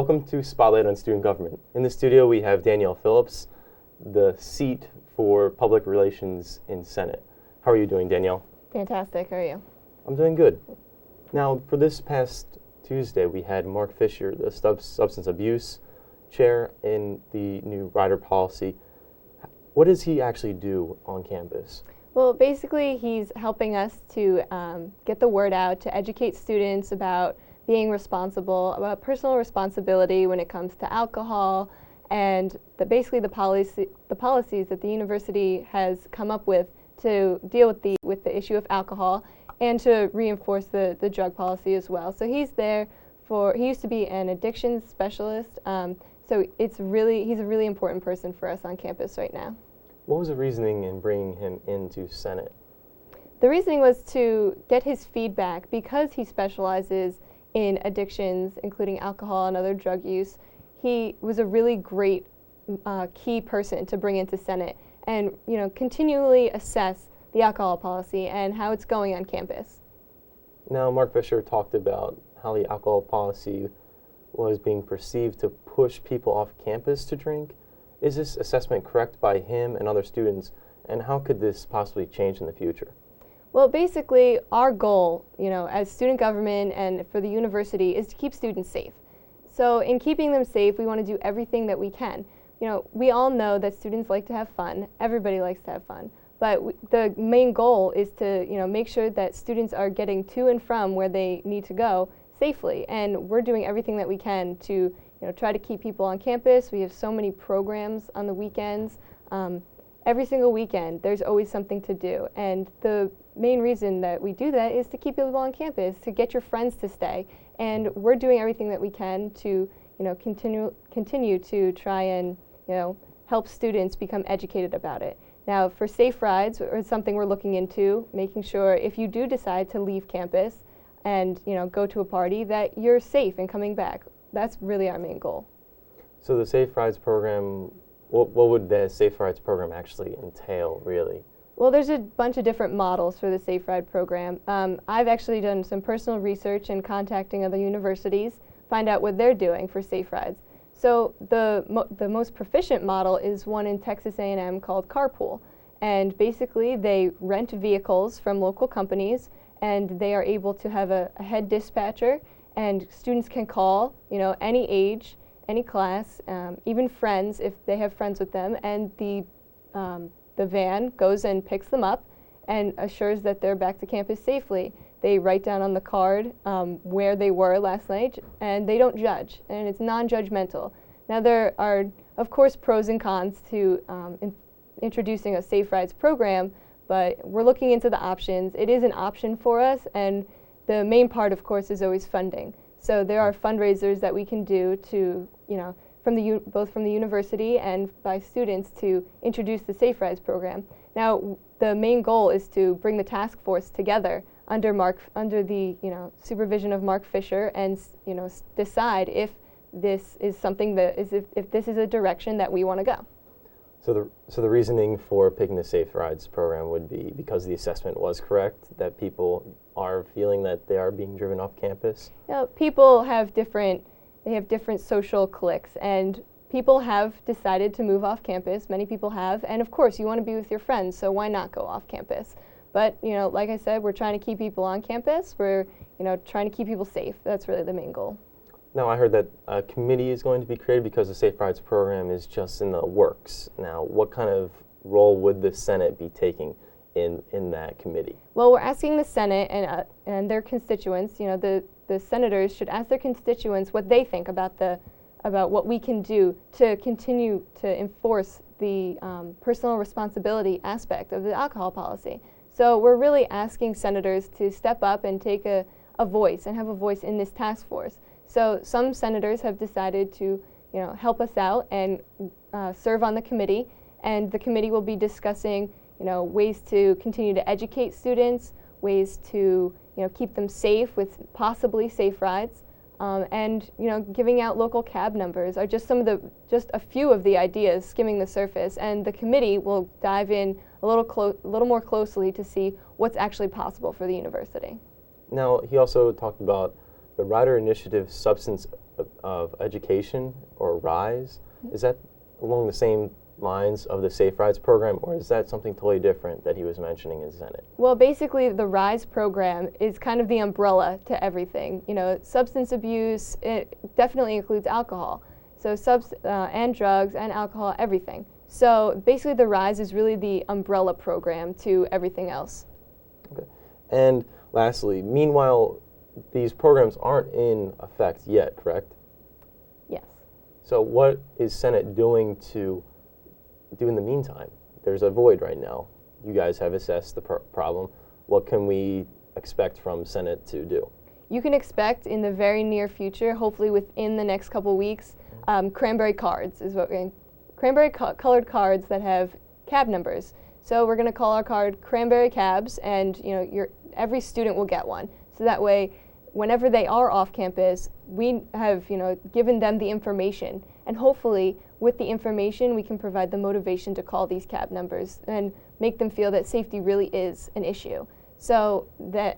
Welcome to Spotlight on Student Government. In the studio we have Danielle Phillips, the seat for Public Relations in Senate. How are you doing, Danielle? Fantastic. How are you? I'm doing good. Now, for this past Tuesday, we had Mark Fisher, the substance abuse chair in the new rider policy. What does he actually do on campus? Well, basically, he's helping us to get the word out, to educate students about being responsible, about personal responsibility when it comes to alcohol, and basically the policies that the university has come up with to deal with the issue of alcohol, and to reinforce the drug policy as well. So he's there he used to be an addictions specialist, so he's a really important person for us on campus right now. What was the reasoning in bringing him into Senate? The reasoning was to get his feedback because he specializes in addictions, including alcohol and other drug use. He was a really great key person to bring into Senate and continually assess the alcohol policy and how it's going on campus. Now, Mark Fisher talked about how the alcohol policy was being perceived to push people off campus to drink. Is this assessment correct by him and other students, and how could this possibly change in the future? Well, basically, our goal, as student government and for the university is to keep students safe. So in keeping them safe, we want to do everything that we can. We all know that students like to have fun. Everybody likes to have fun. But the main goal is to, make sure that students are getting to and from where they need to go safely. And we're doing everything that we can to, try to keep people on campus. We have so many programs on the weekends. Every single weekend, there's always something to do. And the main reason that we do that is to keep people on campus, to get your friends to stay. And we're doing everything that we can to, continue to try and, help students become educated about it. Now, for safe rides, it's something we're looking into, making sure if you do decide to leave campus and, go to a party, that you're safe and coming back. That's really our main goal. So the Safe Rides program, what would the Safe Rides program actually entail, really? Well, there's a bunch of different models for the Safe Ride program. I've actually done some personal research and contacting other universities, find out what they're doing for Safe Rides. So the most proficient model is one in Texas A&M called Carpool. And basically, they rent vehicles from local companies, and they are able to have a head dispatcher, and students can call, any age, any class, even friends if they have friends with them, and the van goes and picks them up and assures that they're back to campus safely. They write down on the card where they were last night, and they don't judge, and it's non-judgmental. Now, there are, of course, pros and cons to introducing a Safe Rides program, but we're looking into the options. It is an option for us, and the main part, of course, is always funding. So there are fundraisers that we can do to, both from the university and by students to introduce the Safe Rides program. Now, the main goal is to bring the task force together under the supervision of Mark Fisher and decide if this is something that is if this is a direction that we want to go. So the reasoning for picking the Safe Rides program would be because the assessment was correct, that people are feeling that they are being driven off campus? People have different social cliques, and people have decided to move off campus. Many people have, and of course you want to be with your friends, so why not go off campus? But like I said, we're trying to keep people on campus. We're trying to keep people safe. That's really the main goal. Now, I heard that a committee is going to be created because the Safe Rides program is just in the works. Now, what kind of role would the Senate be taking in that committee? Well, we're asking the Senate and their constituents, the senators should ask their constituents what they think about what we can do to continue to enforce the personal responsibility aspect of the alcohol policy. So we're really asking senators to step up and take a voice and have a voice in this task force. So some senators have decided to, help us out and serve on the committee, and the committee will be discussing, ways to continue to educate students, ways to, keep them safe with possibly safe rides, and giving out local cab numbers are just a few of the ideas skimming the surface, and the committee will dive in a little more closely to see what's actually possible for the university. Now, he also talked about the Rider Initiative Substance of education, or RISE. Is that along the same lines of the Safe Rides program, or is that something totally different that he was mentioning in Senate? Well, basically, the RISE program is kind of the umbrella to everything. You know, substance abuse, it definitely includes alcohol. So and drugs and alcohol, everything. So basically, the RISE is really the umbrella program to everything else. Okay. And lastly, meanwhile, these programs aren't in effect yet, correct? Yes. So what is Senate doing to do in the meantime? There's a void right now. You guys have assessed the problem. What can we expect from Senate to do? You can expect in the very near future, hopefully within the next couple weeks, Cranberry Cards is what we're Cranberry colored cards that have cab numbers. So we're going to call our card Cranberry Cabs, and every student will get one. So that way, whenever they are off campus, we have given them the information, and hopefully with the information we can provide the motivation to call these cab numbers and make them feel that safety really is an issue. So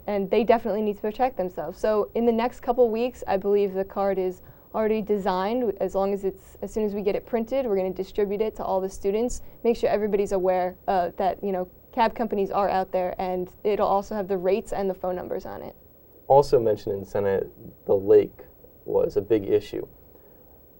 and they definitely need to protect themselves. So in the next couple weeks, I believe the card is already designed. As soon as we get it printed, we're going to distribute it to all the students. Make sure everybody's aware that cab companies are out there, and it'll also have the rates and the phone numbers on it. Also mentioned in Senate, the lake was a big issue.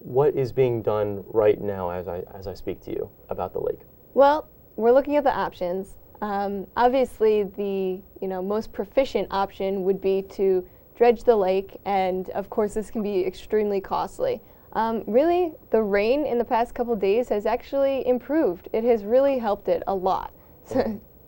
What is being done right now as I speak to you about the lake? Well, we're looking at the options. Obviously, the most proficient option would be to dredge the lake, and of course this can be extremely costly. Really, the rain in the past couple days has actually improved. It has really helped it a lot,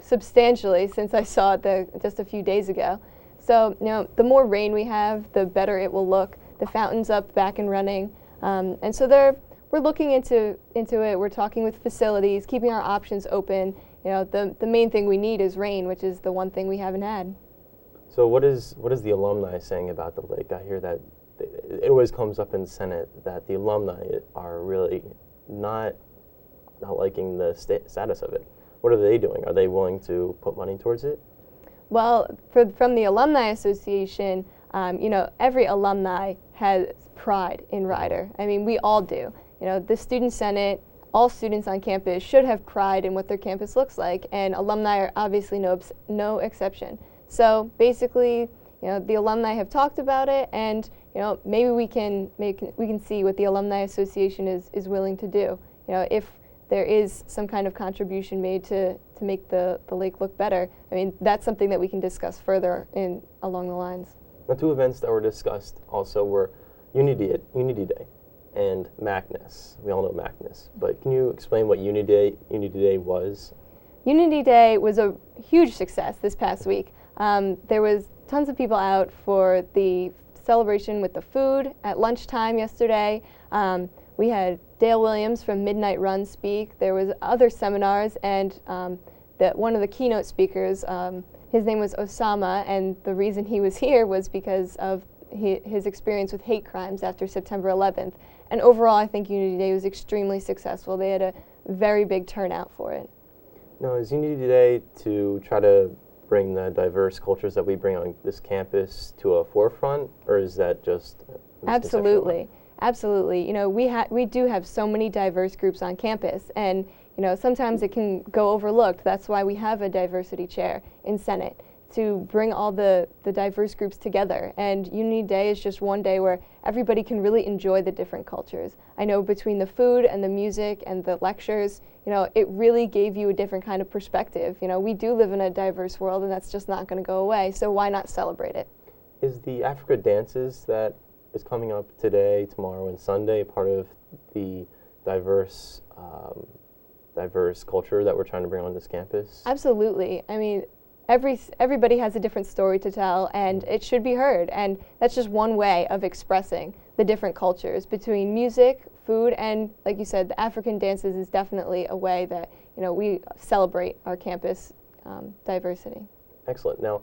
substantially, since I saw it just a few days ago. So the more rain we have, the better it will look. The fountain's up, back and running, and so we're looking into it. We're talking with facilities, keeping our options open. The main thing we need is rain, which is the one thing we haven't had. So what is the alumni saying about the lake? I hear that it always comes up in Senate that the alumni are really not liking the status of it. What are they doing? Are they willing to put money towards it? Well, from the Alumni Association, every alumni has pride in Rider. I mean, we all do. The Student Senate, all students on campus should have pride in what their campus looks like, and alumni are obviously no exception. So basically, the alumni have talked about it, and maybe we can see what the Alumni Association is willing to do. If there is some kind of contribution made to make the lake look better, I mean, that's something that we can discuss further along the lines. The two events that were discussed also were Unity Day and Magnus. We all know Magnus, but can you explain what Unity Day was? Unity Day was a huge success this past week. There was tons of people out for the celebration with the food at lunchtime yesterday. We had Dale Williams from Midnight Run speak. There was other seminars, and one of the keynote speakers, his name was Osama, and the reason he was here was because of his experience with hate crimes after September 11th. And overall, I think Unity Day was extremely successful. They had a very big turnout for it. Now, is Unity Day to try to bring the diverse cultures that we bring on this campus to a forefront, or is that just Absolutely. We do have so many diverse groups on campus, and sometimes it can go overlooked. That's why we have a diversity chair in Senate, to bring all the diverse groups together. And Unity Day is just one day where everybody can really enjoy the different cultures. I know between the food and the music and the lectures, it really gave you a different kind of perspective. We do live in a diverse world, and that's just not going to go away, so why not celebrate it? Is the Africa Dances that is coming up today, tomorrow, and Sunday part of the diverse culture that we're trying to bring on this campus? Absolutely. I mean, everybody has a different story to tell, and it should be heard, and that's just one way of expressing the different cultures between music, food, and like you said, the African dances is definitely a way that we celebrate our campus diversity. Excellent. Now,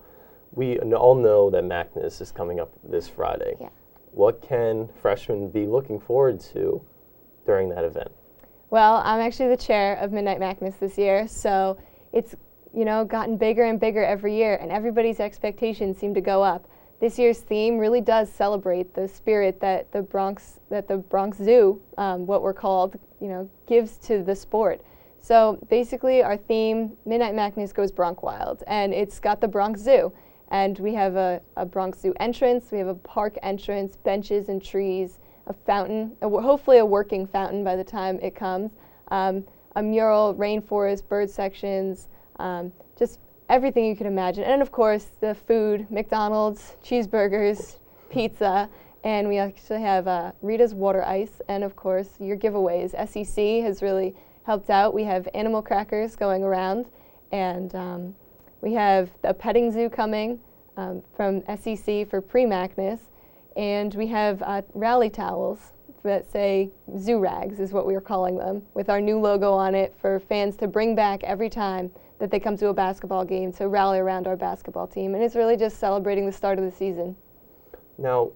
we all know that Magnus is coming up this Friday. Yeah. What can freshmen be looking forward to during that event? Well, I'm actually the chair of Midnight Magnus this year, so it's gotten bigger and bigger every year, and everybody's expectations seem to go up. this year's theme really does celebrate the spirit that the Bronx Zoo, what we're called, gives to the sport. So basically, our theme, Midnight Madness Goes Bronx Wild, and it's got the Bronx Zoo. And we have a Bronx Zoo entrance, we have a park entrance, benches and trees, a fountain, hopefully a working fountain by the time it comes, a mural, rainforest, bird sections, just everything you can imagine. And of course, the food, McDonald's, cheeseburgers, pizza, and we actually have Rita's water ice, and of course, your giveaways. SEC has really helped out. We have animal crackers going around, and we have a petting zoo coming from SEC for PreMagnus, and we have rally towels that say Zoo Rags is what we are calling them, with our new logo on it for fans to bring back every time that they come to a basketball game to rally around our basketball team. And it's really just celebrating the start of the season. Now,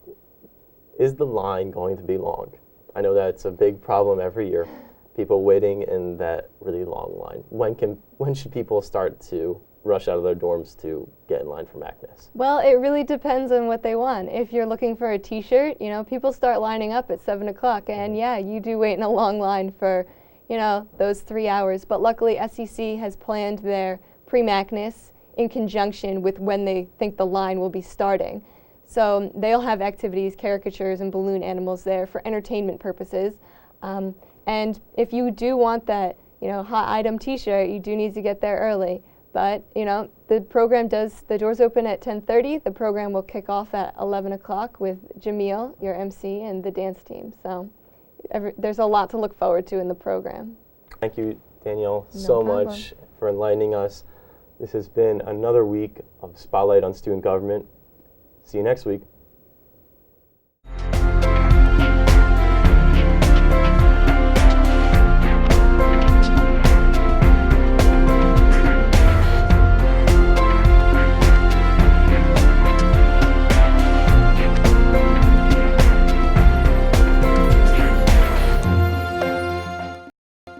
is the line going to be long? I know that it's a big problem every year, people waiting in that really long line. When should people start to rush out of their dorms to get in line for Magnus? Well, it really depends on what they want. If you're looking for a t-shirt, people start lining up at 7 o'clock, and yeah, you do wait in a long line for, those 3 hours. But luckily, SEC has planned their PreMagnus in conjunction with when they think the line will be starting. So they'll have activities, caricatures, and balloon animals there for entertainment purposes. And if you do want that, hot item t-shirt, you do need to get there early. But, the program the doors open at 10:30. The program will kick off at 11 o'clock with Jamil, your MC, and the dance team. So there's a lot to look forward to in the program. Thank you, Danielle, No so problem. much for enlightening us. This has been another week of Spotlight on Student Government. See you next week.